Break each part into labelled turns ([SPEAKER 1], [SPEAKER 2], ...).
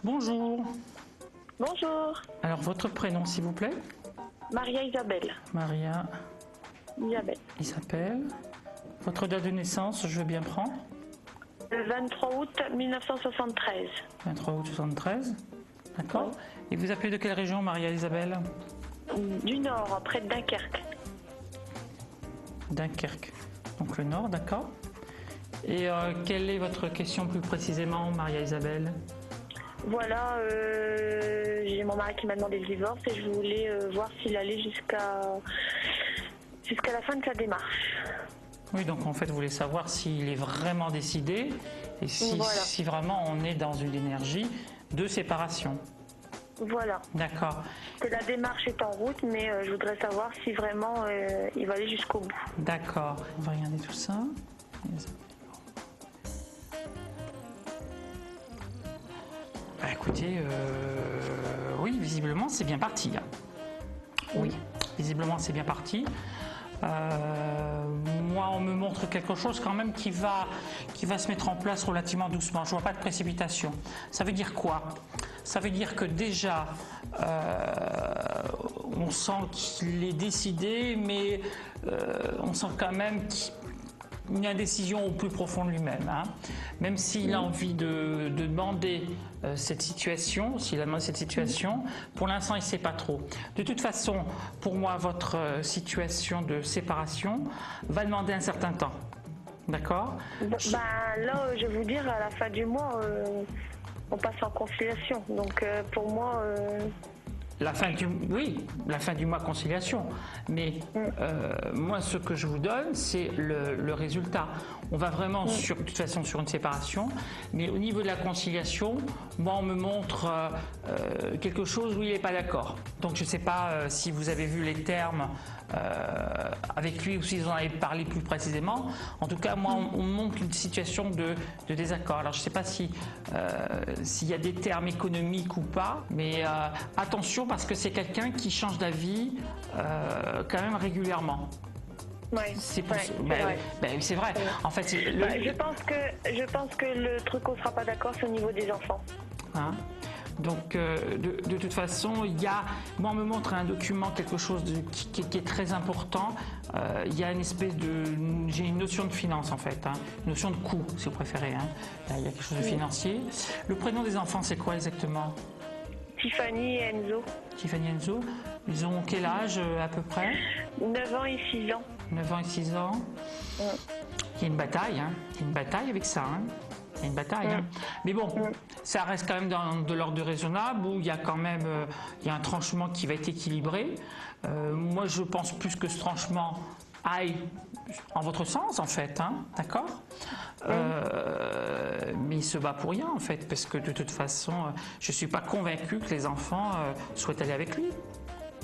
[SPEAKER 1] Bonjour.
[SPEAKER 2] Bonjour.
[SPEAKER 1] Alors, votre prénom, s'il vous plaît?
[SPEAKER 2] Maria Isabelle.
[SPEAKER 1] Maria
[SPEAKER 2] Isabelle.
[SPEAKER 1] Isabelle. Votre date de naissance, je veux bien prendre?
[SPEAKER 2] Le 23 août 1973.
[SPEAKER 1] 23 août 73. D'accord.
[SPEAKER 2] Oui.
[SPEAKER 1] Et vous appelez de quelle région, Maria Isabelle?
[SPEAKER 2] Du Nord, près de Dunkerque.
[SPEAKER 1] Dunkerque. Donc le Nord, d'accord. Et quelle est votre question plus précisément, Maria Isabelle?
[SPEAKER 2] Voilà, j'ai mon mari qui m'a demandé le divorce et je voulais voir s'il allait jusqu'à la fin de sa démarche.
[SPEAKER 1] Oui, donc en fait, vous voulez savoir s'il est vraiment décidé et si vraiment on est dans une énergie de séparation.
[SPEAKER 2] Voilà.
[SPEAKER 1] D'accord.
[SPEAKER 2] Que la démarche est en route, mais je voudrais savoir si vraiment il va aller jusqu'au bout.
[SPEAKER 1] D'accord. On va regarder tout ça. Bah, écoutez, oui, visiblement c'est bien parti. Oui, visiblement c'est bien parti. Moi, on me montre quelque chose quand même qui va se mettre en place relativement doucement. Je vois pas de précipitation. Ça veut dire quoi? Ça veut dire que déjà, on sent qu'il est décidé, mais on sent quand même une indécision au plus profond de lui-même. Hein. Même s'il a envie de demander cette situation, pour l'instant il ne sait pas trop. De toute façon, pour moi, votre situation de séparation va demander un certain temps. D'accord?
[SPEAKER 2] Là, je vais vous dire, à la fin du mois, on passe en conciliation. Donc pour moi...
[SPEAKER 1] La fin du mois conciliation. Mais moi, ce que je vous donne, c'est le résultat. On va vraiment, de toute façon, sur une séparation. Mais au niveau de la conciliation, moi, on me montre quelque chose où il n'est pas d'accord. Donc, je ne sais pas si vous avez vu les termes avec lui ou si vous en avez parlé plus précisément. En tout cas, moi, on me montre une situation de désaccord. Alors, je ne sais pas s'il y a des termes économiques ou pas, mais attention, parce que c'est quelqu'un qui change d'avis quand même régulièrement.
[SPEAKER 2] Oui,
[SPEAKER 1] c'est vrai. En fait,
[SPEAKER 2] je pense que le truc qu'on ne sera pas d'accord, c'est au niveau des enfants.
[SPEAKER 1] Hein? Donc, de toute façon, moi, on me montre un document, quelque chose qui est très important. Il y a j'ai une notion de finance en fait, hein, une notion de coût, si vous préférez. Hein. Il y a quelque chose de financier. Le prénom des enfants, c'est quoi exactement?
[SPEAKER 2] Tiffany et Enzo.
[SPEAKER 1] Tiffany et Enzo. Ils ont quel âge à peu près?
[SPEAKER 2] 9 ans et 6 ans.
[SPEAKER 1] 9 ans et 6 ans. Il y a une bataille, hein. Il y a une bataille avec ça. Hein. Il y a une bataille. Hein. Mais bon, ça reste quand même de l'ordre de raisonnable, où il y a quand même un tranchement qui va être équilibré. Moi, je pense plus que ce tranchement aille en votre sens, en fait. Hein. D'accord? Mais il se bat pour rien, en fait, parce que de toute façon, je ne suis pas convaincue que les enfants souhaitent aller avec lui.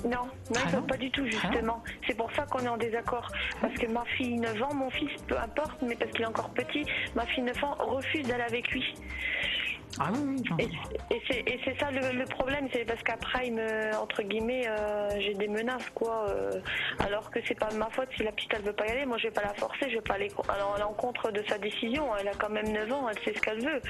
[SPEAKER 2] Non, ils ne pas du tout, justement. C'est pour ça qu'on est en désaccord. Parce que ma fille 9 ans, mon fils, peu importe, mais parce qu'il est encore petit, ma fille 9 ans refuse d'aller avec lui.
[SPEAKER 1] Ah oui, oui.
[SPEAKER 2] Et c'est ça le problème, c'est parce qu'après, entre guillemets, j'ai des menaces, quoi. Alors que c'est pas de ma faute si la petite, elle veut pas y aller. Moi, je vais pas la forcer, je vais pas aller à l'encontre de sa décision. Elle a quand même 9 ans, elle sait ce qu'elle veut.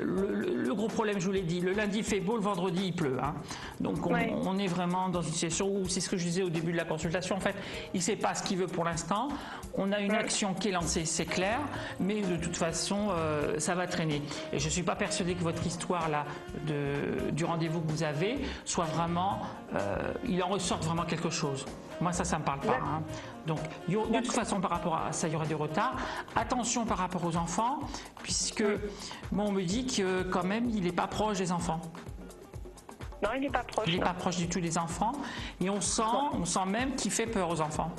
[SPEAKER 1] Le gros problème, je vous l'ai dit, le lundi il fait beau, le vendredi il pleut. Hein. Donc on est vraiment dans une situation où, c'est ce que je disais au début de la consultation, en fait, il sait pas ce qu'il veut pour l'instant. On a une action qui est lancée, c'est clair, mais de toute façon, ça va traîner. Et je suis pas persuadée que votre histoire là du rendez-vous que vous avez soit vraiment, il en ressorte vraiment quelque chose. Moi ça me parle pas. Hein. Donc de toute façon par rapport à ça il y aura du retard. Attention par rapport aux enfants, puisque moi on me dit que quand même il n'est pas proche des enfants.
[SPEAKER 2] Non, il n'est pas proche.
[SPEAKER 1] Il n'est pas proche du tout des enfants, et on sent même qu'il fait peur aux enfants.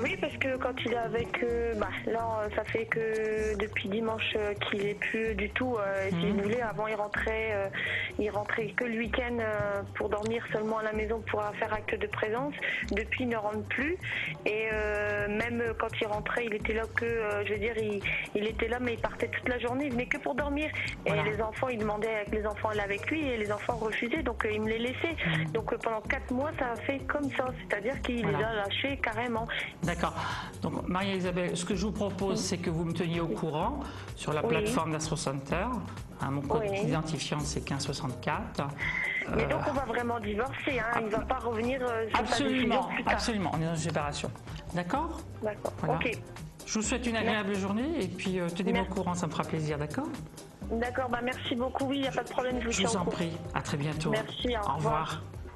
[SPEAKER 2] Oui, parce que quand il est avec là, ça fait que depuis dimanche qu'il est plus du tout. Si vous voulez, avant il rentrait que le week-end pour dormir seulement à la maison pour faire acte de présence. Depuis, il ne rentre plus. Et même quand il rentrait, il était là il était là, mais il partait toute la journée. Il venait que pour dormir. Voilà. Et les enfants, il demandait que les enfants allaient avec lui, et les enfants refusaient, donc il me les laissait. Donc pendant 4 mois, ça a fait comme ça, c'est-à-dire qu'il les a lâchés carrément.
[SPEAKER 1] D'accord. D'accord. Donc, Maria-Isabelle, ce que je vous propose, c'est que vous me teniez au courant sur la plateforme d'Astro Center. Mon code d'identifiant, c'est 1564.
[SPEAKER 2] Mais donc, on va vraiment divorcer, hein. Il ne va pas revenir sur
[SPEAKER 1] absolument,
[SPEAKER 2] sa décision plus tard.
[SPEAKER 1] absolument. On est dans une séparation. D'accord?
[SPEAKER 2] D'accord.
[SPEAKER 1] Voilà.
[SPEAKER 2] Ok.
[SPEAKER 1] Je vous souhaite une agréable journée et puis tenez-moi au courant, ça me fera plaisir, d'accord?
[SPEAKER 2] D'accord, merci beaucoup. Oui, il n'y a pas de problème, je vous tiens au courant.
[SPEAKER 1] Je vous en prie. À très bientôt.
[SPEAKER 2] Merci,
[SPEAKER 1] au revoir.